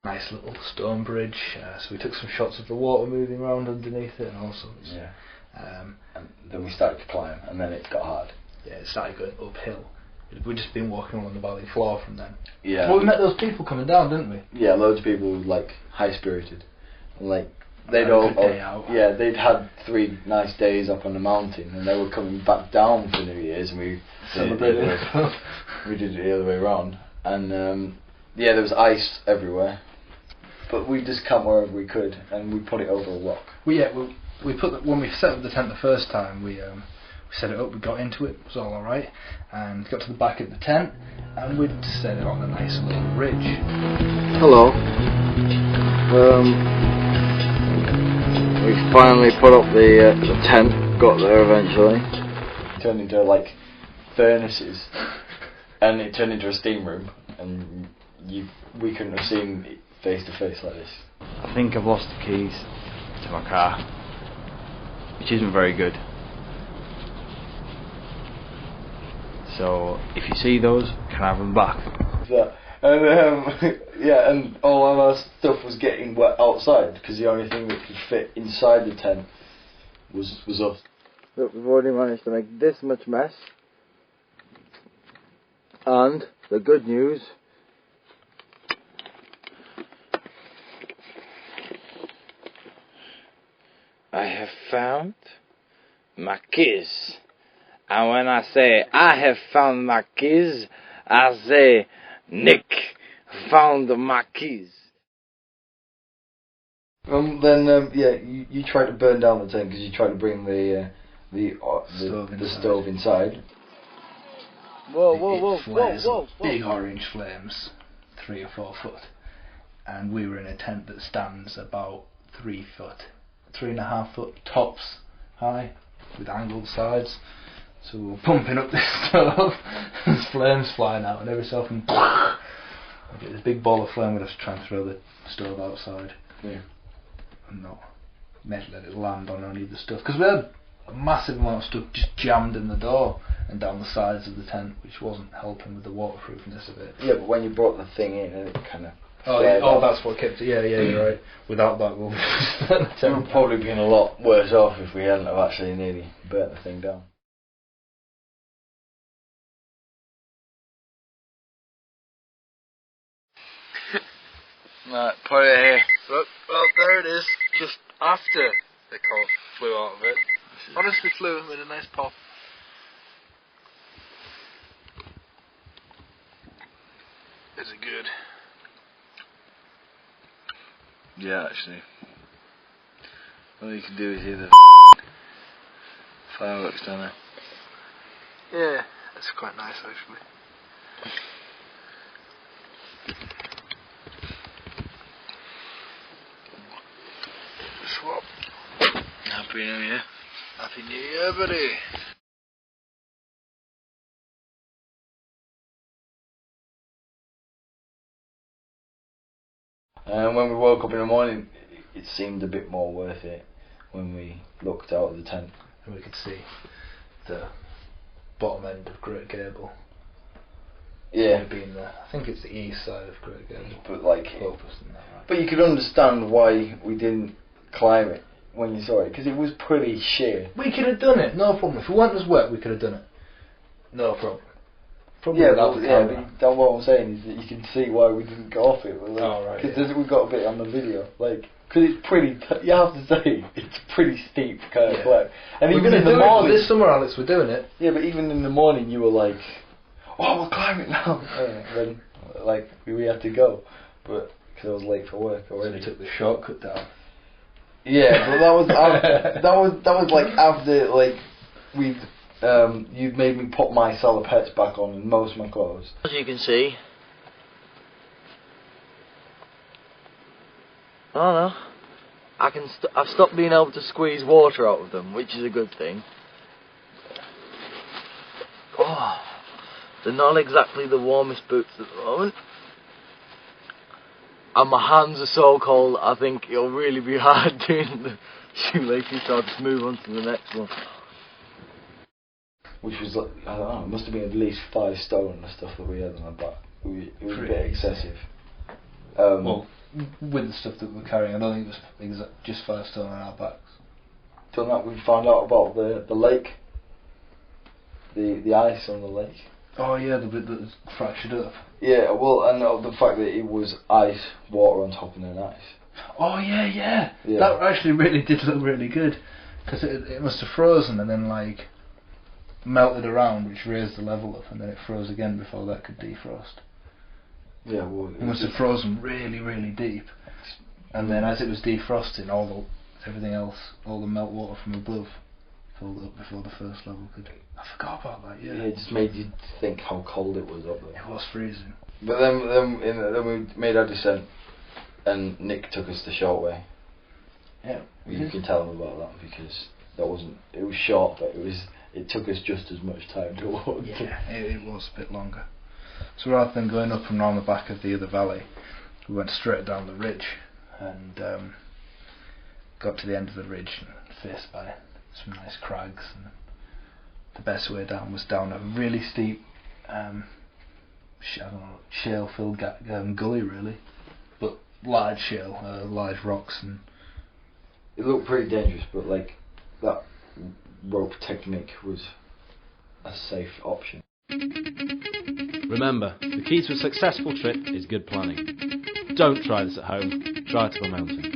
Nice little stone bridge, so we took some shots of the water moving around underneath it and all sorts. Yeah. And then we started to climb, and then it got hard. Yeah, it started going uphill. We'd just been walking along the valley floor from then. Yeah. Well, we met those people coming down, didn't we? Yeah, loads of people who like high-spirited. And, like, they'd they'd had 3 nice days up on the mountain, and they were coming back down for New Year's, and we celebrated. We did it the other way around. And yeah, there was ice everywhere, but we just camped wherever we could, and we put it over a rock. We put when we set up the tent the first time, we set it up, we got into it, it was all alright, and got to the back of the tent, and we'd set it on a nice little ridge. Hello. We finally put up the tent, got there eventually. It turned into like furnaces, and it turned into a steam room, and we couldn't have seen it face to face like this. I think I've lost the keys to my car, which isn't very good. So if you see those, can I have them back? And yeah, and all of our stuff was getting wet outside because the only thing that could fit inside the tent was us. Look, we've already managed to make this much mess. And the good news, I have found my keys. And when I say I have found my keys, I say Nick found my keys. Then you tried to burn down the tent because you tried to bring the stove inside. Whoa! Big orange flames, 3 or 4 foot, and we were in a tent that stands about 3 foot, 3.5 foot tops high, with angled sides. So we were pumping up this stove, there's flames flying out, and every so often, I get this big ball of flame. We'd have to try and throw the stove outside. Yeah. And not let it land on any of the stuff, because we had a massive amount of stuff just jammed in the door and down the sides of the tent, which wasn't helping with the waterproofness of it. Yeah, but when you brought the thing in, it kind of. That's what kept it. Yeah, you're right. Without that, we would probably been a lot worse off if we hadn't have actually nearly burnt the thing down. Right, put it here. Look, well, there it is. Just after the cork flew out of it. Honestly, flew with a nice pop. Is it good? Yeah, actually. All you can do is hear the fireworks down there. Yeah, that's quite nice actually. Swap. Happy New Year. Happy New Year, buddy. And when we woke up in the morning, it seemed a bit more worth it when we looked out of the tent. And we could see the bottom end of Great Gable. Yeah. Being there. I think it's the east side of Great Gable. But like, Clopus and that, right? But you could understand why we didn't climb it when you saw it, because it was pretty sheer. We could have done it, no problem. If it weren't as wet, we could have done it. No problem. Probably but what I'm saying is that you can see why we didn't go off it. Because we got a bit on the video, like, because it's pretty. You have to say it's pretty steep kind of climb. And we're even going to in the do morning, it this summer, Alex. We're doing it. Yeah, but even in the morning, you were like, "Oh, we'll climb it now." Then, like, we had to go, but because I was late for work already. So we took the shortcut down. Yeah, but that was that was like after like we'd you'd made me put my salopettes back on and most of my clothes. As you can see, I've stopped being able to squeeze water out of them, which is a good thing. Oh, they're not exactly the warmest boots at the moment. And my hands are so cold, I think it'll really be hard doing the shoelaces, so I'll just move on to the next one. Which was like, I don't know, it must have been at least 5 stone, the stuff that we had on our back. It was a bit excessive. Well, with the stuff that we're carrying. I don't think it was just 5 stone on our backs. Done that, we found out about the lake. The ice on the lake. Oh yeah, the bit that was fractured up. Yeah, well, and the fact that it was ice, water on top, and then ice. Oh yeah. That actually really did look really good, because it must have frozen and then like melted around, which raised the level up, and then it froze again before that could defrost. Yeah, well, It must have frozen really, really deep, and then as it was defrosting, everything else, all the meltwater from above, filled up before the first level could. I forgot about that. Yeah. It just made you think how cold it was up there. It was freezing. But then we made our descent, and Nick took us the short way. Yeah. You can tell him about that, because that wasn't. It was short, but it took us just as much time to walk. Yeah, it was a bit longer. So rather than going up and round the back of the other valley, we went straight down the ridge and got to the end of the ridge and faced by some nice crags. And the best way down was down a really steep, shale-filled gully, really, but large shale, large rocks, and it looked pretty dangerous. But like that rope technique was a safe option. Remember, the key to a successful trip is good planning. Don't try this at home, try it up a mountain.